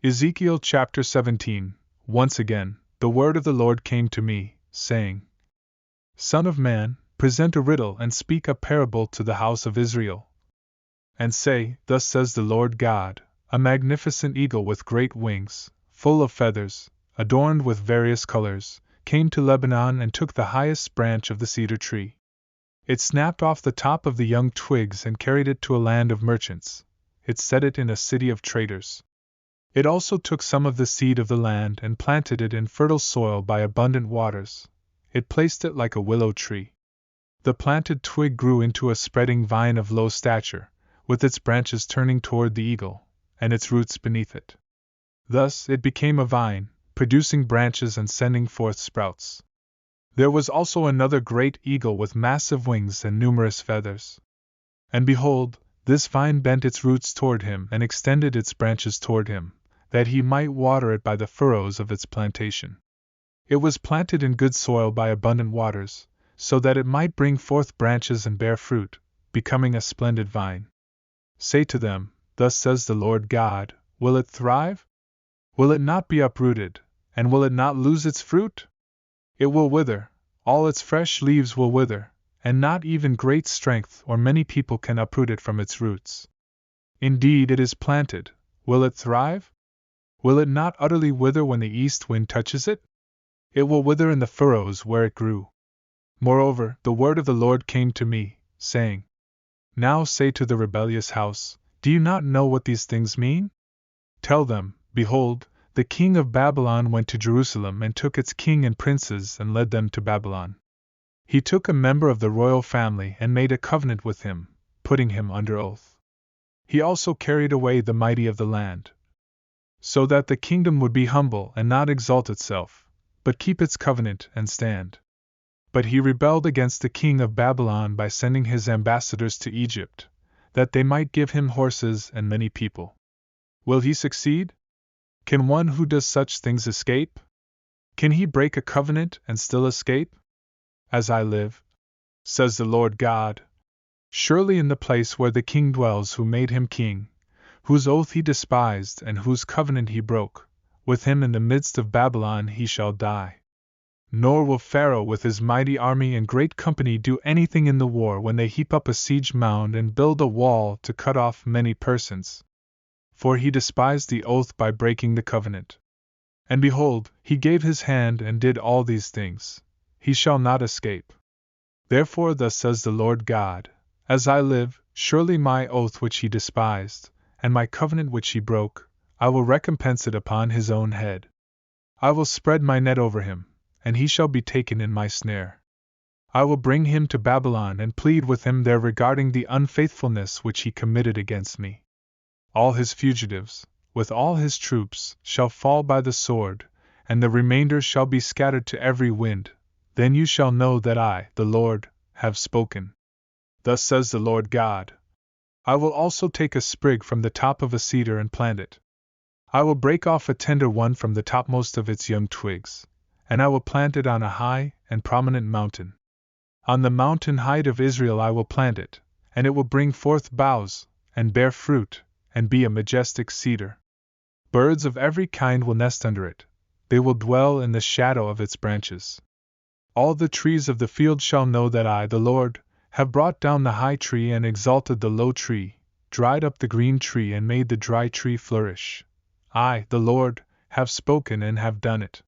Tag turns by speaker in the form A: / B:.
A: Ezekiel Chapter 17. Once again, the word of the Lord came to me, saying, Son of man, present a riddle and speak a parable to the house of Israel. And say, Thus says the Lord God, a magnificent eagle with great wings, full of feathers, adorned with various colors, came to Lebanon and took the highest branch of the cedar tree. It snapped off the top of the young twigs and carried it to a land of merchants. It set it in a city of traders. It also took some of the seed of the land and planted it in fertile soil by abundant waters. It placed it like a willow tree. The planted twig grew into a spreading vine of low stature, with its branches turning toward the eagle, and its roots beneath it. Thus it became a vine, producing branches and sending forth sprouts. There was also another great eagle with massive wings and numerous feathers. And behold, this vine bent its roots toward him and extended its branches toward him, that he might water it by the furrows of its plantation. It was planted in good soil by abundant waters, so that it might bring forth branches and bear fruit, becoming a splendid vine. Say to them, Thus says the Lord God, Will it thrive? Will it not be uprooted, and will it not lose its fruit? It will wither, all its fresh leaves will wither, and not even great strength or many people can uproot it from its roots. Indeed, it is planted. Will it thrive? Will it not utterly wither when the east wind touches it? It will wither in the furrows where it grew. Moreover, the word of the Lord came to me, saying, Now say to the rebellious house, Do you not know what these things mean? Tell them, Behold, the king of Babylon went to Jerusalem and took its king and princes and led them to Babylon. He took a member of the royal family and made a covenant with him, putting him under oath. He also carried away the mighty of the land, so that the kingdom would be humble and not exalt itself, but keep its covenant and stand. But he rebelled against the king of Babylon by sending his ambassadors to Egypt, that they might give him horses and many people. Will he succeed? Can one who does such things escape? Can he break a covenant and still escape? As I live, says the Lord God, surely in the place where the king dwells who made him king, whose oath he despised and whose covenant he broke, with him in the midst of Babylon he shall die. Nor will Pharaoh with his mighty army and great company do anything in the war when they heap up a siege mound and build a wall to cut off many persons. For he despised the oath by breaking the covenant. And behold, he gave his hand and did all these things. He shall not escape. Therefore thus says the Lord God, As I live, surely my oath which he despised, and my covenant which he broke, I will recompense it upon his own head. I will spread my net over him, and he shall be taken in my snare. I will bring him to Babylon and plead with him there regarding the unfaithfulness which he committed against me. All his fugitives, with all his troops, shall fall by the sword, and the remainder shall be scattered to every wind. Then you shall know that I, the Lord, have spoken. Thus says the Lord God. I will also take a sprig from the top of a cedar and plant it. I will break off a tender one from the topmost of its young twigs, and I will plant it on a high and prominent mountain. On the mountain height of Israel I will plant it, and it will bring forth boughs, and bear fruit, and be a majestic cedar. Birds of every kind will nest under it, they will dwell in the shadow of its branches. All the trees of the field shall know that I, the Lord, have brought down the high tree and exalted the low tree, dried up the green tree and made the dry tree flourish. I, the Lord, have spoken and have done it.